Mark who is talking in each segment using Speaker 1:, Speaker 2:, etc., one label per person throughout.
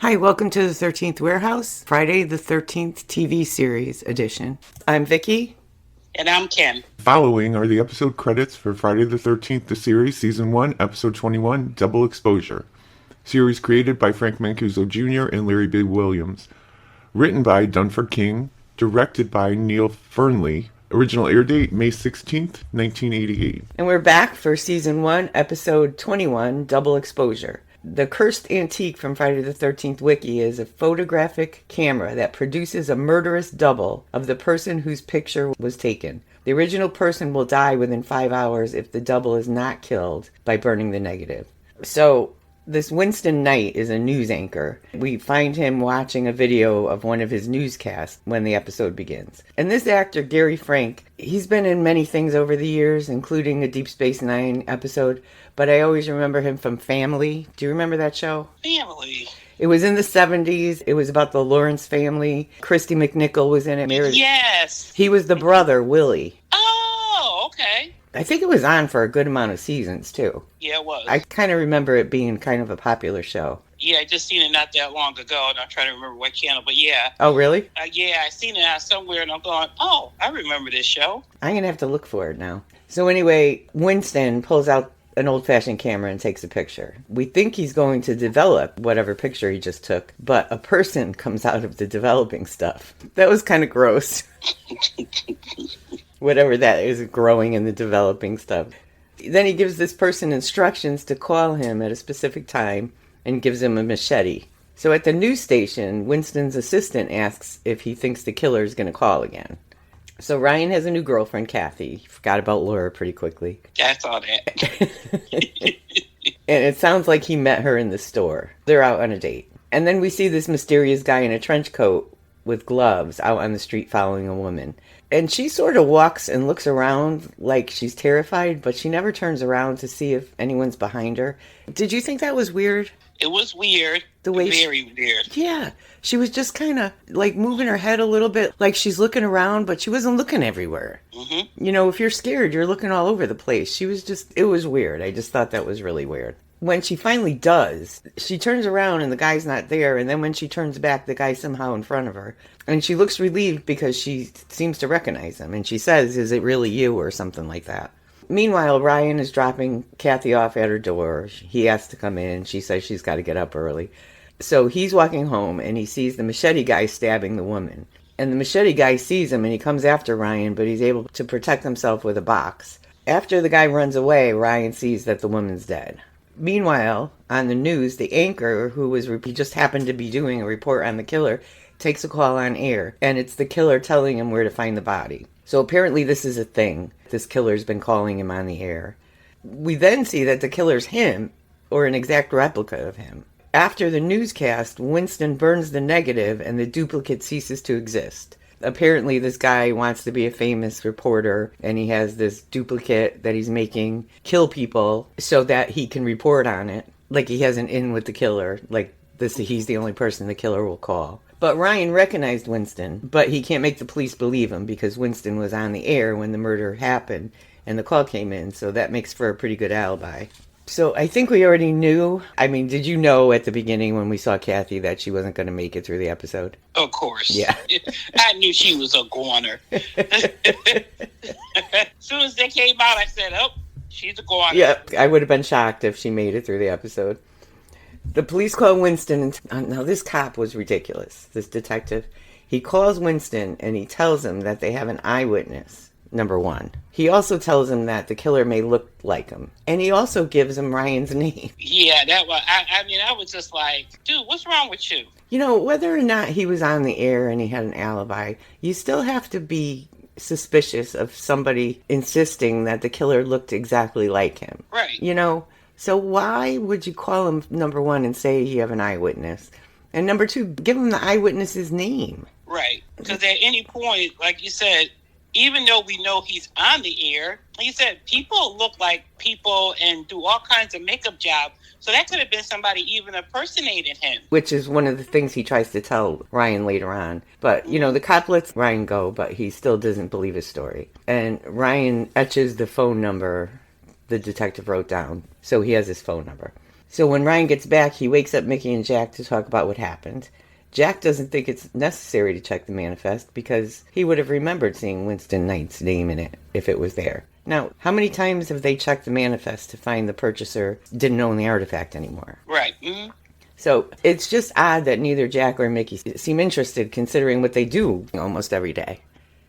Speaker 1: Hi, welcome to the 13th Warehouse, Friday the 13th TV series edition. I'm Vickie.
Speaker 2: And I'm Kym.
Speaker 3: Following are the episode credits for Friday the 13th, the series, Season 1, Episode 21, Double Exposure. Series created by Frank Mancuso Jr. and Larry B. Williams. Written by Dunford King. Directed by Neil Fernley. Original air date, May 16th, 1988.
Speaker 1: And we're back for Season 1, Episode 21, Double Exposure. The cursed antique from Friday the 13th Wiki is a photographic camera that produces a murderous double of the person whose picture was taken. The original person will die within 5 hours if the double is not killed by burning the negative. So, this Winston Knight is a news anchor. We find him watching a video of one of his newscasts when the episode begins. And this actor, Gary Frank, he's been in many things over the years, including a Deep Space Nine episode, but I always remember him from Family. Do you remember that show?
Speaker 2: Family.
Speaker 1: It was in the 70s. It was about the Lawrence family. Christy McNichol was in it.
Speaker 2: Yes.
Speaker 1: He was the brother, Willie.
Speaker 2: Oh, okay.
Speaker 1: I think it was on for a good amount of seasons, too.
Speaker 2: Yeah, it was.
Speaker 1: I kind of remember it being kind of a popular show.
Speaker 2: Yeah, I just seen it not that long ago, and I'm trying to remember what channel, but yeah.
Speaker 1: Oh, really?
Speaker 2: Yeah, I seen it out somewhere, and I'm going, oh, I remember this show.
Speaker 1: I'm going to have to look for it now. So anyway, Winston pulls out an old-fashioned camera and takes a picture. We think he's going to develop whatever picture he just took, but a person comes out of the developing stuff. That was kind of gross. Whatever that is, growing in the developing stuff. Then he gives this person instructions to call him at a specific time and gives him a machete. So at the news station, Winston's assistant asks if he thinks the killer is going to call again. So Ryan has a new girlfriend, Kathy. He forgot about Laura pretty quickly.
Speaker 2: I saw that.
Speaker 1: And it sounds like he met her in the store. They're out on a date. And then we see this mysterious guy in a trench coat with gloves out on the street following a woman. And she sort of walks and looks around like she's terrified, but she never turns around to see if anyone's behind her. Did you think that was weird?
Speaker 2: It was weird.
Speaker 1: The way
Speaker 2: Very weird.
Speaker 1: Yeah. She was just kind of like moving her head a little bit, like she's looking around, but she wasn't looking everywhere.
Speaker 2: Mm-hmm.
Speaker 1: You know, if you're scared, you're looking all over the place. It was weird. I just thought that was really weird. When she finally does, she turns around and the guy's not there. And then when she turns back, the guy's somehow in front of her. And she looks relieved because she seems to recognize him. And she says, "Is it really you?" or something like that. Meanwhile, Ryan is dropping Kathy off at her door. He asks to come in. She says she's got to get up early. So he's walking home and he sees the machete guy stabbing the woman. And the machete guy sees him and he comes after Ryan, but he's able to protect himself with a box. After the guy runs away, Ryan sees that the woman's dead. Meanwhile, on the news, the anchor, he just happened to be doing a report on the killer, takes a call on air, and it's the killer telling him where to find the body. So apparently this is a thing. This killer's been calling him on the air. We then see that the killer's him, or an exact replica of him. After the newscast, Winston burns the negative and the duplicate ceases to exist. Apparently this guy wants to be a famous reporter and he has this duplicate that he's making kill people so that he can report on it. Like he has an in with the killer. Like he's the only person the killer will call. But Ryan recognized Winston, but he can't make the police believe him because Winston was on the air when the murder happened and the call came in. So that makes for a pretty good alibi. So I think we already knew. I mean, did you know at the beginning when we saw Kathy that she wasn't going to make it through the episode?
Speaker 2: Of course.
Speaker 1: Yeah.
Speaker 2: I knew she was a goner. As soon as they came out, I said, oh, she's a goner.
Speaker 1: Yeah, I would have been shocked if she made it through the episode. The police call Winston. Now, this cop was ridiculous, this detective. He calls Winston and he tells him that they have an eyewitness. Number one. He also tells him that the killer may look like him. And he also gives him Ryan's name.
Speaker 2: Yeah, that was, I was just like, dude, what's wrong with you?
Speaker 1: You know, whether or not he was on the air and he had an alibi, you still have to be suspicious of somebody insisting that the killer looked exactly like him.
Speaker 2: Right.
Speaker 1: You know, so why would you call him, number one, and say you have an eyewitness? And number two, give him the eyewitness's name.
Speaker 2: Right. Because at any point, like you said, even though we know he's on the air, like you said, people look like people and do all kinds of makeup jobs. So that could have been somebody even impersonating him.
Speaker 1: Which is one of the things he tries to tell Ryan later on. But, you know, the cop lets Ryan go, but he still doesn't believe his story. And Ryan etches the phone number the detective wrote down. So he has his phone number. So when Ryan gets back, he wakes up Mickey and Jack to talk about what happened. Jack doesn't think it's necessary to check the manifest because he would have remembered seeing Winston Knight's name in it if it was there. Now, how many times have they checked the manifest to find the purchaser didn't own the artifact anymore?
Speaker 2: Right. Mm-hmm.
Speaker 1: So it's just odd that neither Jack or Mickey seem interested considering what they do almost every day.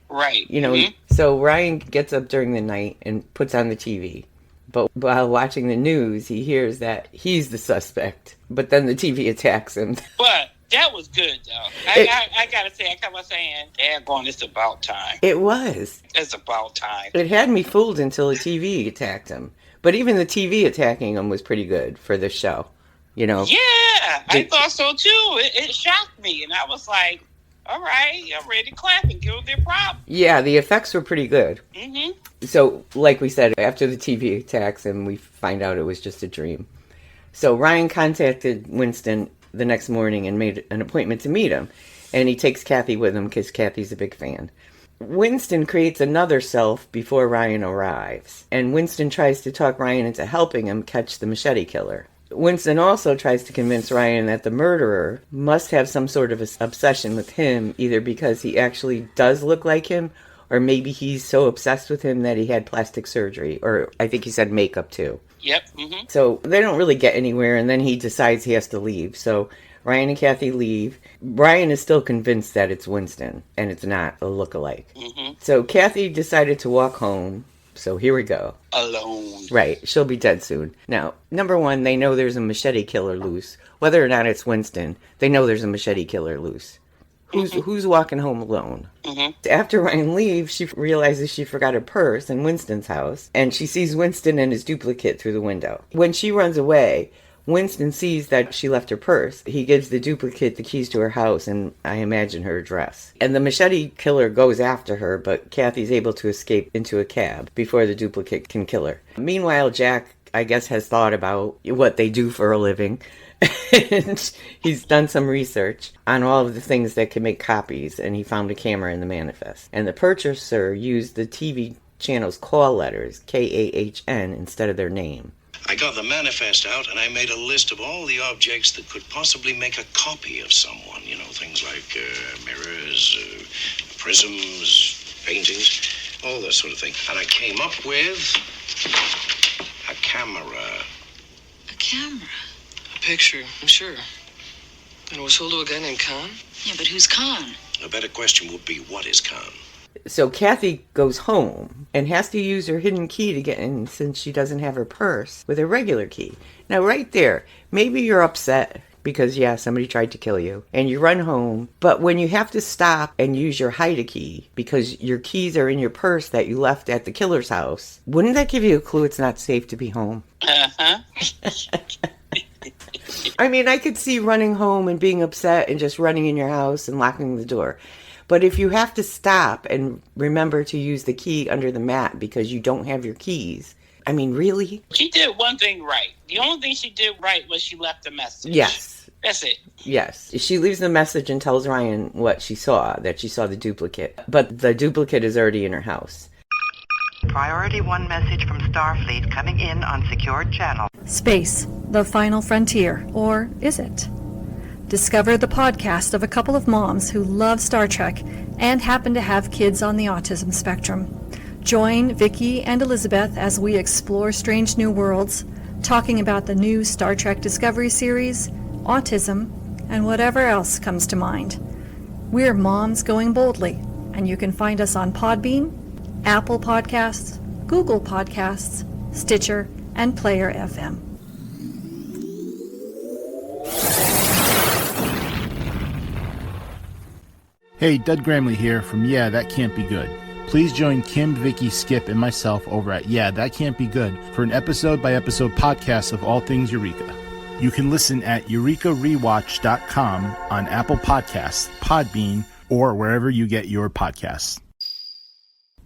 Speaker 2: Right.
Speaker 1: You know, so Ryan gets up during the night and puts on the TV. But while watching the news, he hears that he's the suspect. But then the TV attacks him.
Speaker 2: But that was good, though. I gotta say, I kept on saying, "Daggone, it's about time."
Speaker 1: It was.
Speaker 2: It's about time.
Speaker 1: It had me fooled until the TV attacked him. But even the TV attacking him was pretty good for this show. You know?
Speaker 2: Yeah, I thought so too. It shocked me, and I was like, "All right, I'm ready to clap and give them their props."
Speaker 1: Yeah, the effects were pretty good.
Speaker 2: Mm-hmm.
Speaker 1: So, like we said, after the TV attacks him, we find out it was just a dream. So Ryan contacted Winston the next morning and made an appointment to meet him. And he takes Kathy with him because Kathy's a big fan. Winston creates another self before Ryan arrives. And Winston tries to talk Ryan into helping him catch the machete killer. Winston also tries to convince Ryan that the murderer must have some sort of obsession with him, either because he actually does look like him, or maybe he's so obsessed with him that he had plastic surgery, or I think he said makeup too.
Speaker 2: Yep. Mm-hmm.
Speaker 1: So they don't really get anywhere, and then he decides he has to leave. So Ryan and Kathy leave. Ryan is still convinced that it's Winston, and it's not a lookalike.
Speaker 2: Mm-hmm.
Speaker 1: So Kathy decided to walk home. So here we go.
Speaker 2: Alone.
Speaker 1: Right. She'll be dead soon. Now, number one, they know there's a machete killer loose. Whether or not it's Winston, they know there's a machete killer loose. Who's walking home alone? Mm-hmm. After Ryan leaves, she realizes she forgot her purse in Winston's house, and she sees Winston and his duplicate through the window. When she runs away, Winston sees that she left her purse. He gives the duplicate the keys to her house and, I imagine, her address. And the machete killer goes after her, but Kathy's able to escape into a cab before the duplicate can kill her. Meanwhile, Jack, I guess, has thought about what they do for a living. And he's done some research on all of the things that can make copies, and he found a camera in the manifest. And the purchaser used the TV channel's call letters, KAHN, instead of their name.
Speaker 4: I got the manifest out and I made a list of all the objects that could possibly make a copy of someone. You know, things like mirrors, prisms, paintings, all that sort of thing. And I came up with a camera.
Speaker 5: A camera?
Speaker 6: A picture, I'm sure. And it was sold to a guy named Khan?
Speaker 5: Yeah, but who's Khan?
Speaker 4: A better question would be, what is Khan?
Speaker 1: So Kathy goes home and has to use her hidden key to get in since she doesn't have her purse with her regular key. Now right there, maybe you're upset because, yeah, somebody tried to kill you and you run home. But when you have to stop and use your hide-a-key because your keys are in your purse that you left at the killer's house, wouldn't that give you a clue it's not safe to be home?
Speaker 2: Uh-huh.
Speaker 1: I mean, I could see running home and being upset and just running in your house and locking the door. But if you have to stop and remember to use the key under the mat because you don't have your keys, I mean, really?
Speaker 2: She did one thing right. The only thing she did right was she left a message.
Speaker 1: Yes.
Speaker 2: That's it.
Speaker 1: Yes. She leaves the message and tells Ryan what she saw, that she saw the duplicate. But the duplicate is already in her house.
Speaker 7: Priority 1 message from Starfleet coming in on secured channel.
Speaker 8: Space, the final frontier, or is it? Discover the podcast of a couple of moms who love Star Trek and happen to have kids on the autism spectrum. Join Vickie and Elizabeth as we explore strange new worlds, talking about the new Star Trek Discovery series, autism, and whatever else comes to mind. We're Moms Going Boldly, and you can find us on Podbean, Apple Podcasts, Google Podcasts, Stitcher, and Player FM.
Speaker 9: Hey, Dud Gramley here from Yeah, That Can't Be Good. Please join Kym, Vickie, Skip, and myself over at Yeah, That Can't Be Good for an episode-by-episode podcast of all things Eureka. You can listen at eurekarewatch.com on Apple Podcasts, Podbean, or wherever you get your podcasts.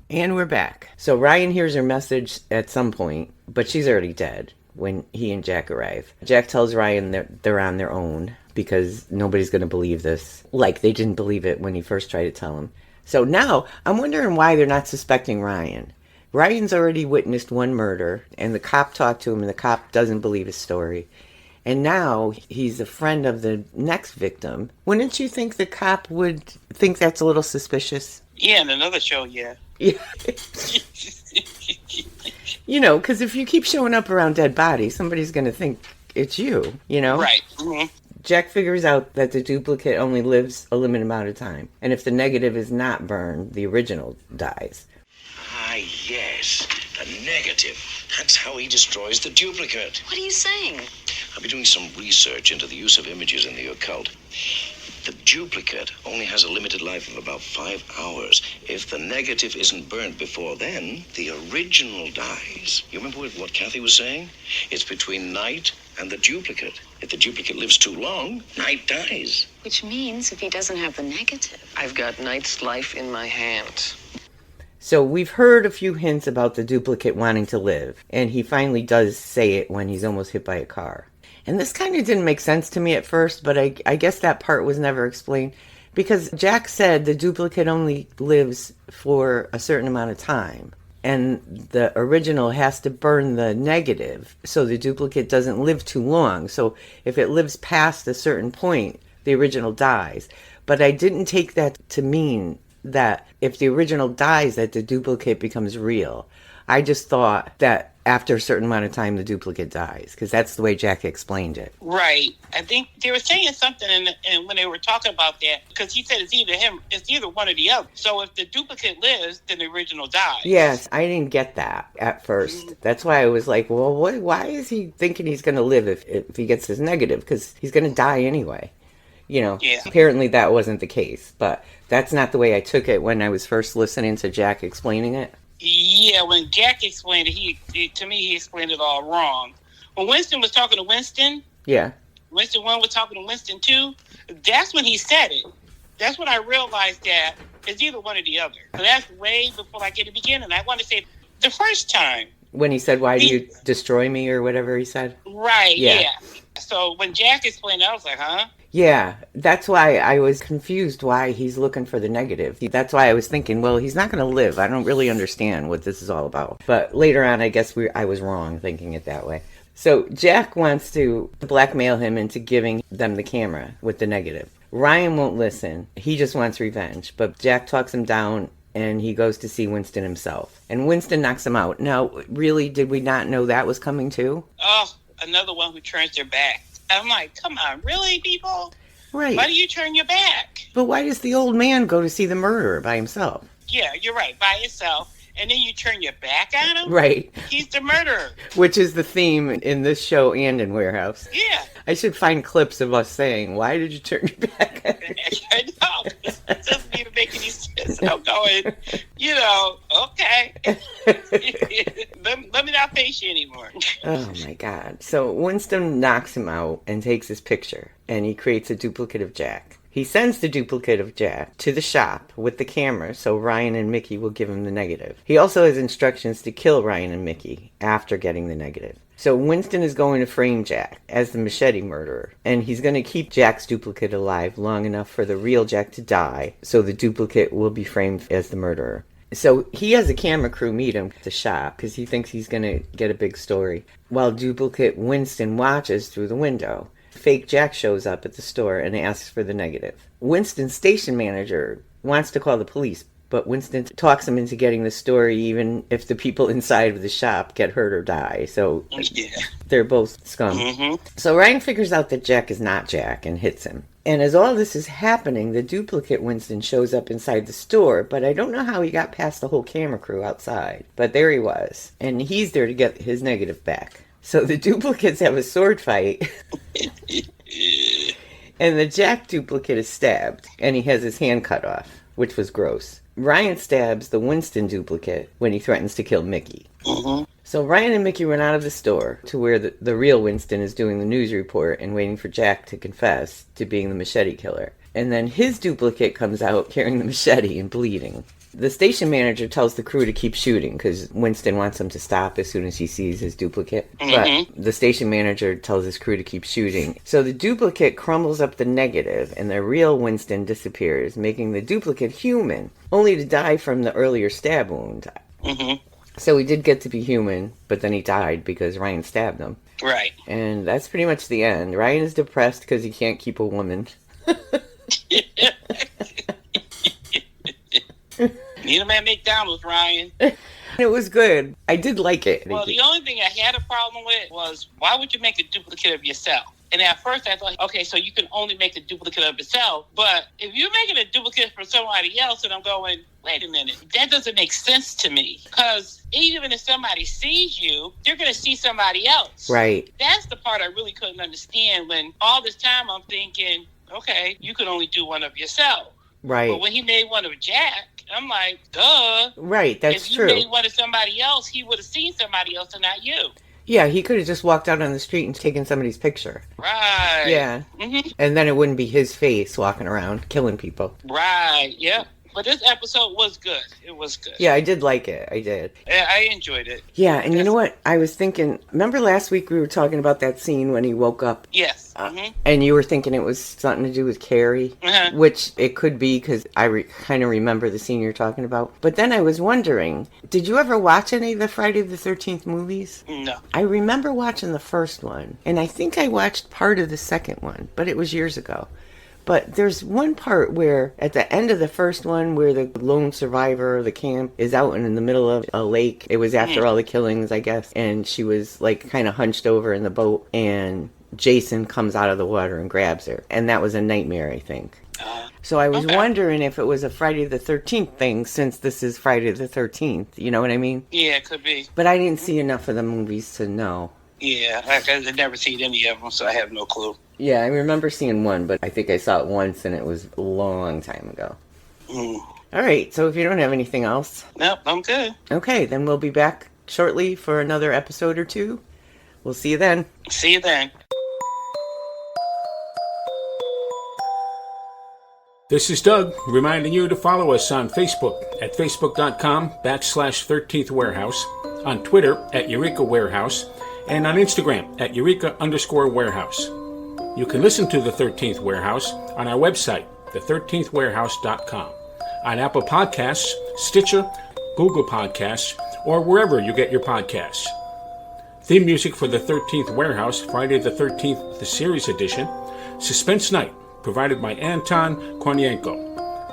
Speaker 1: And we're back. So Ryan hears her message at some point, but she's already dead when he and Jack arrive. Jack tells Ryan that they're on their own because nobody's going to believe this, like they didn't believe it when he first tried to tell him. So now I'm wondering why they're not suspecting Ryan. Ryan's already witnessed one murder, and the cop talked to him, and the cop doesn't believe his story. And now he's a friend of the next victim. Wouldn't you think the cop would think that's a little suspicious?
Speaker 2: Yeah, in another show, yeah.
Speaker 1: Yeah. You know, because if you keep showing up around dead bodies, somebody's going to think it's you, you know?
Speaker 2: Right. Mm-hmm.
Speaker 1: Jack figures out that the duplicate only lives a limited amount of time. And if the negative is not burned, the original dies.
Speaker 4: Ah, yes. The negative. That's how he destroys the duplicate.
Speaker 5: What are you saying?
Speaker 4: I've been doing some research into the use of images in the occult. The duplicate only has a limited life of about 5 hours. If the negative isn't burned before then, the original dies. You remember what Kathy was saying? It's between night and the duplicate. If the duplicate lives too long, night dies.
Speaker 5: Which means if he doesn't have the negative.
Speaker 6: I've got Knight's life in my hands.
Speaker 1: So we've heard a few hints about the duplicate wanting to live, and he finally does say it when he's almost hit by a car. And this kind of didn't make sense to me at first, but I guess that part was never explained. Because Jack said the duplicate only lives for a certain amount of time. And the original has to burn the negative, so the duplicate doesn't live too long. So if it lives past a certain point, the original dies. But I didn't take that to mean that if the original dies, that the duplicate becomes real. I just thought that after a certain amount of time, the duplicate dies, because that's the way Jack explained it.
Speaker 2: Right. I think they were saying something and when they were talking about that, because he said it's either one or the other. So if the duplicate lives, then the original dies.
Speaker 1: Yes, I didn't get that at first. That's why I was like, well, why is he thinking he's going to live if he gets his negative? Because he's going to die anyway. You know,
Speaker 2: Yeah.
Speaker 1: Apparently that wasn't the case, but that's not the way I took it when I was first listening to Jack explaining it.
Speaker 2: Yeah, when Jack explained it, to me, he explained it all wrong. When Winston was talking to Winston,
Speaker 1: Yeah.
Speaker 2: Winston 1 was talking to Winston 2, that's when he said it. That's when I realized that it's either one or the other. So that's way before, like, in the beginning. I want to say the first time.
Speaker 1: When he said, why do you destroy me, or whatever he said?
Speaker 2: Right,
Speaker 1: Yeah.
Speaker 2: yeah. So when Jack explained it, I was like, huh?
Speaker 1: Yeah, that's why I was confused why he's looking for the negative. That's why I was thinking, well, he's not going to live. I don't really understand what this is all about. But later on, I guess I was wrong thinking it that way. So Jack wants to blackmail him into giving them the camera with the negative. Ryan won't listen. He just wants revenge. But Jack talks him down, and he goes to see Winston himself. And Winston knocks him out. Now, really, did we not know that was coming too?
Speaker 2: Oh, another one who turns their back. I'm like, come on, really, people?
Speaker 1: Right.
Speaker 2: Why do you turn your back?
Speaker 1: But why does the old man go to see the murderer by himself?
Speaker 2: Yeah, you're right, by yourself. And then you turn your back on him?
Speaker 1: Right.
Speaker 2: He's the murderer.
Speaker 1: Which is the theme in this show and in Warehouse.
Speaker 2: Yeah.
Speaker 1: I should find clips of us saying, why did you turn your back on me?
Speaker 2: I know. It doesn't even make any sense. I'm going, okay. let me not face you anymore.
Speaker 1: Oh, my God. So Winston knocks him out and takes his picture, and he creates a duplicate of Jack. He sends the duplicate of Jack to the shop with the camera so Ryan and Mickey will give him the negative. He also has instructions to kill Ryan and Mickey after getting the negative. So Winston is going to frame Jack as the machete murderer, and he's going to keep Jack's duplicate alive long enough for the real Jack to die, so the duplicate will be framed as the murderer. So he has a camera crew meet him at the shop because he thinks he's going to get a big story, while duplicate Winston watches through the window. Fake Jack shows up at the store and asks for the negative. Winston's station manager wants to call the police, but Winston talks him into getting the story even if the people inside of the shop get hurt or die. So they're both scum.
Speaker 2: Mm-hmm.
Speaker 1: So Ryan figures out that Jack is not Jack and hits him. And as all this is happening, the duplicate Winston shows up inside the store, but I don't know how he got past the whole camera crew outside. But there he was, and he's there to get his negative back. So the duplicates have a sword fight, and the Jack duplicate is stabbed, and he has his hand cut off, which was gross. Ryan stabs the Winston duplicate when he threatens to kill Mickey.
Speaker 2: Mm-hmm.
Speaker 1: So Ryan and Mickey run out of the store to where the real Winston is doing the news report and waiting for Jack to confess to being the machete killer. And then his duplicate comes out carrying the machete and bleeding. The station manager tells the crew to keep shooting because Winston wants them to stop as soon as he sees his duplicate.
Speaker 2: Mm-hmm.
Speaker 1: But the station manager tells his crew to keep shooting. So the duplicate crumbles up the negative and the real Winston disappears, making the duplicate human, only to die from the earlier stab wound.
Speaker 2: Mm-hmm.
Speaker 1: So he did get to be human, but then he died because Ryan stabbed him.
Speaker 2: Right.
Speaker 1: And that's pretty much the end. Ryan is depressed because he can't keep a woman.
Speaker 2: Need him at McDonald's, Ryan.
Speaker 1: It was good. I did like it.
Speaker 2: Well, the only thing I had a problem with was, why would you make a duplicate of yourself? And at first I thought, okay, so you can only make a duplicate of yourself. But if you're making a duplicate for somebody else, and I'm going, wait a minute, that doesn't make sense to me. Because even if somebody sees you, they're going to see somebody else.
Speaker 1: Right.
Speaker 2: That's the part I really couldn't understand, when all this time I'm thinking, okay, you could only do one of yourself.
Speaker 1: Right.
Speaker 2: But when he made one of Jack, I'm like, duh.
Speaker 1: Right, that's true.
Speaker 2: If you made one of somebody else, he would have seen somebody else and not you.
Speaker 1: Yeah, he could have just walked out on the street and taken somebody's picture.
Speaker 2: Right.
Speaker 1: Yeah.
Speaker 2: Mm-hmm.
Speaker 1: And then it wouldn't be his face walking around killing people.
Speaker 2: Right, yeah. But this episode was good. It was good.
Speaker 1: Yeah, I did like it. I did.
Speaker 2: I enjoyed it.
Speaker 1: Yeah, and you know what? I was thinking, remember last week we were talking about that scene when he woke up?
Speaker 2: Yes.
Speaker 1: And you were thinking it was something to do with Carrie, which it could be because I kind of remember the scene you're talking about. But then I was wondering, did you ever watch any of the Friday the 13th movies?
Speaker 2: No.
Speaker 1: I remember watching the first one, and I think I watched part of the second one, but it was years ago. But there's one part where, at the end of the first one, where the lone survivor of the camp is out in the middle of a lake. It was after all the killings, I guess. And she was, like, kind of hunched over in the boat. And Jason comes out of the water and grabs her. And that was a nightmare, I think. So I was wondering if it was a Friday the 13th thing, since this is Friday the 13th. You know what I mean?
Speaker 2: Yeah, it could be.
Speaker 1: But I didn't see enough of the movies to know.
Speaker 2: Yeah, I've never seen any of them, so I have no clue.
Speaker 1: Yeah, I remember seeing one, but I think I saw it once, and it was a long time ago. All right, so if you don't have anything else...
Speaker 2: Nope, I'm good.
Speaker 1: Okay, then we'll be back shortly for another episode or two. We'll see you then.
Speaker 2: See you then.
Speaker 10: This is Doug, reminding you to follow us on Facebook at facebook.com/13th Warehouse, on Twitter at Eureka Warehouse, and on Instagram at Eureka_Warehouse. You can listen to The 13th Warehouse on our website, the13thwarehouse.com, on Apple Podcasts, Stitcher, Google Podcasts, or wherever you get your podcasts. Theme music for The 13th Warehouse, Friday the 13th, the Series Edition, Suspense Night, provided by Anton Kornienko.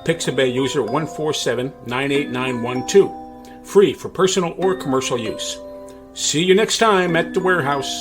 Speaker 10: Pixabay user 147-98912. Free for personal or commercial use. See you next time at the warehouse.